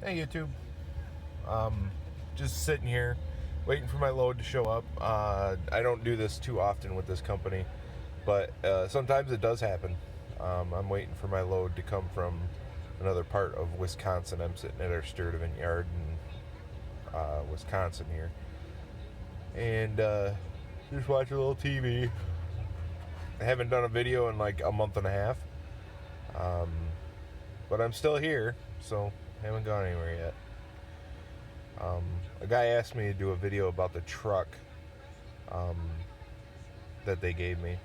Hey YouTube, just sitting here waiting for my load to show up. I don't do this too often with this company, but sometimes it does happen. I'm waiting for my load to come from another part of Wisconsin. I'm sitting at our Sturtevant yard in Wisconsin here, and just watching a little TV. I haven't done a video in like a month and a half, but I'm still here, so haven't gone anywhere yet. A guy asked me to do a video about the truck that they gave me.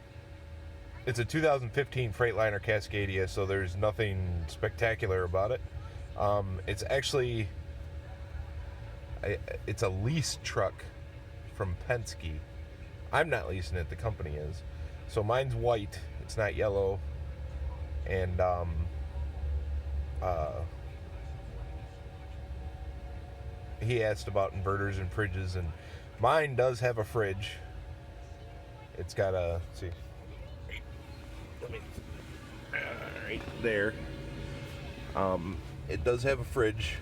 It's a 2015 Freightliner Cascadia, so there's nothing spectacular about it. It's actually it's a leased truck from Penske. I'm not leasing it; the company is. So mine's white. It's not yellow, and he asked about inverters and fridges, and mine does have a fridge. It's got a, let's see, right there. It does have a fridge,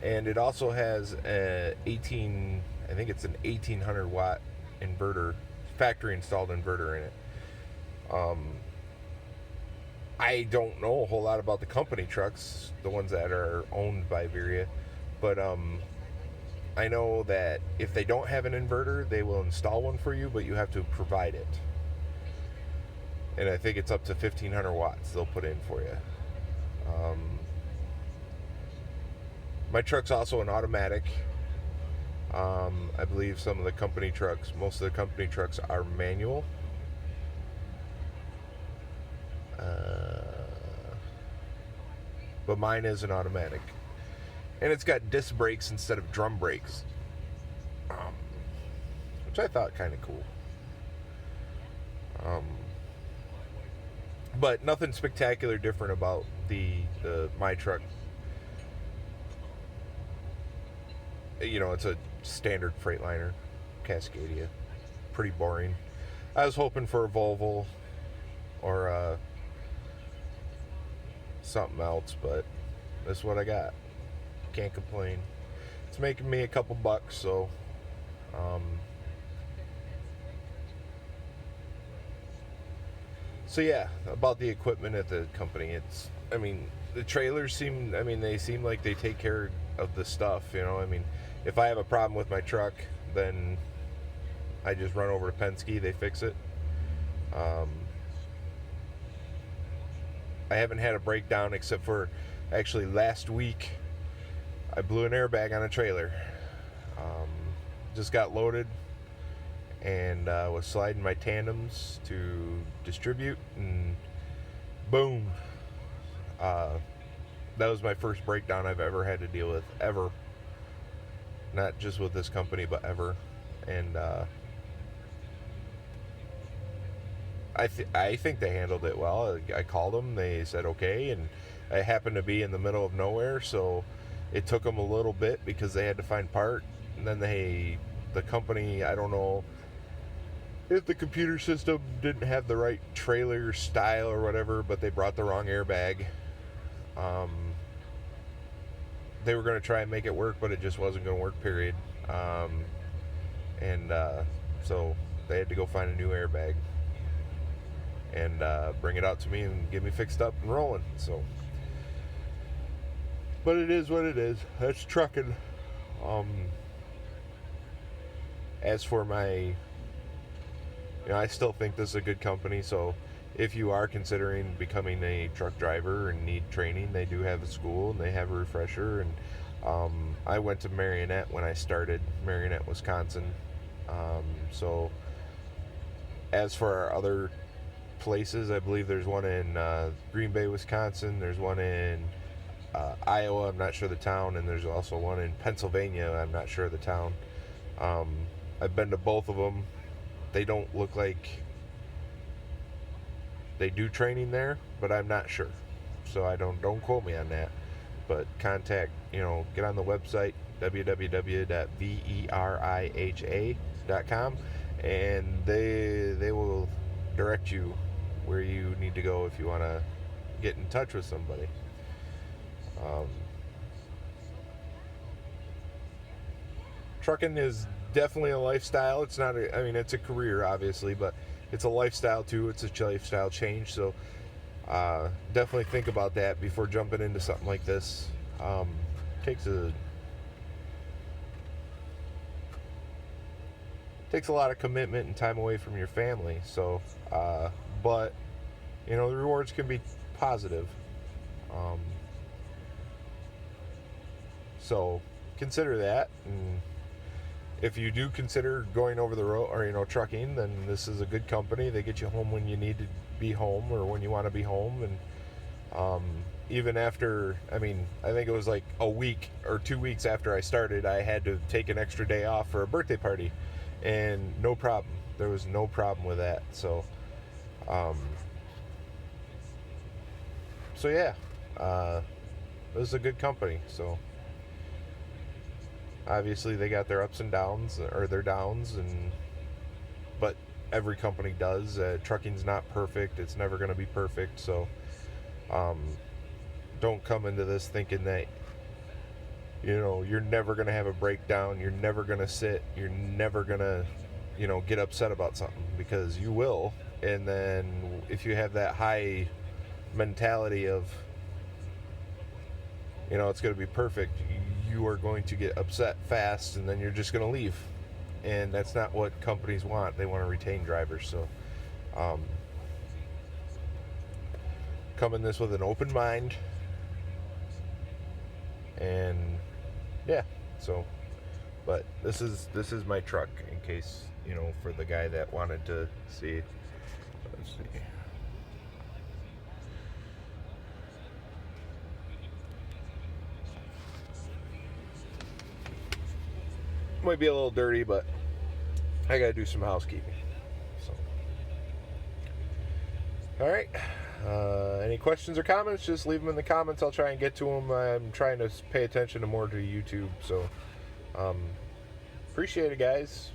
and it also has a I think it's an 1800 watt inverter, factory installed inverter in it. I don't know a whole lot about the company trucks, the ones that are owned by Veriha, but I know that if they don't have an inverter, they will install one for you, but you have to provide it. And I think it's up to 1500 watts they'll put in for you. My truck's also an automatic. I believe some of the company trucks, most of the company trucks are manual. But mine is an automatic. And it's got disc brakes instead of drum brakes, which I thought kind of cool. But nothing spectacular different about the my truck. You know, it's a standard Freightliner Cascadia. Pretty boring. I was hoping for a Volvo or something else, but this is what I got. Can't complain. It's making me a couple bucks, so so yeah, about the equipment at the company. I mean, the trailers they seem like they take care of the stuff, you know. I mean, if I have a problem with my truck, then I just run over to Penske, they fix it. I haven't had a breakdown except for actually last week. I blew an airbag on a trailer. Just got loaded and was sliding my tandems to distribute, and boom. That was my first breakdown I've ever had to deal with, ever. Not just with this company, but ever. And I think they handled it well. I called them, they said okay, and I happened to be in the middle of nowhere, so it took them a little bit because they had to find part. And then the company, I don't know if the computer system didn't have the right trailer style or whatever, but they brought the wrong airbag. They were going to try and make it work, but it just wasn't going to work, period. So they had to go find a new airbag and bring it out to me and get me fixed up and rolling. So, but it is what it is. That's trucking. As for my, I still think this is a good company. So, if you are considering becoming a truck driver and need training, they do have a school and they have a refresher. And I went to Marionette when I started, Marionette, Wisconsin. So, as for our other places, I believe there's one in Green Bay, Wisconsin. There's one in Iowa. I'm not sure the town, and there's also one in Pennsylvania. I'm not sure the town. I've been to both of them. They don't look like they do training there, but I'm not sure. So I don't quote me on that. But contact, get on the website www.veriha.com, and they will direct you where you need to go if you want to get in touch with somebody. trucking is definitely a lifestyle. It's not I mean, it's a career, obviously, but it's a lifestyle too. It's a lifestyle change. So definitely think about that before jumping into something like this. Takes a takes a lot of commitment and time away from your family. So, but the rewards can be positive. Um, so consider that, and if you do consider going over the road or trucking, then this is a good company. They get you home when you need to be home or when you want to be home, and even after, I think it was like a week or 2 weeks after I started, I had to take an extra day off for a birthday party, and no problem. There was no problem with that. So, yeah, this is a good company. So obviously they got their ups and downs or their downs, but every company does. Trucking's not perfect. It's never going to be perfect. So don't come into this thinking that you're never going to have a breakdown. You're never going to sit. You're never going to get upset about something, because you will. And then if you have that high mentality of it's going to be perfect, you are going to get upset fast, and then you're just going to leave. And that's not what companies want. They want to retain drivers. So come in this with an open mind, and yeah. So, but this is my truck, in case for the guy that wanted to see. Let's see. Might be a little dirty, but I gotta do some housekeeping. So, all right. Any questions or comments? Just leave them in the comments. I'll try and get to them. I'm trying to pay attention more to YouTube. So, appreciate it, guys.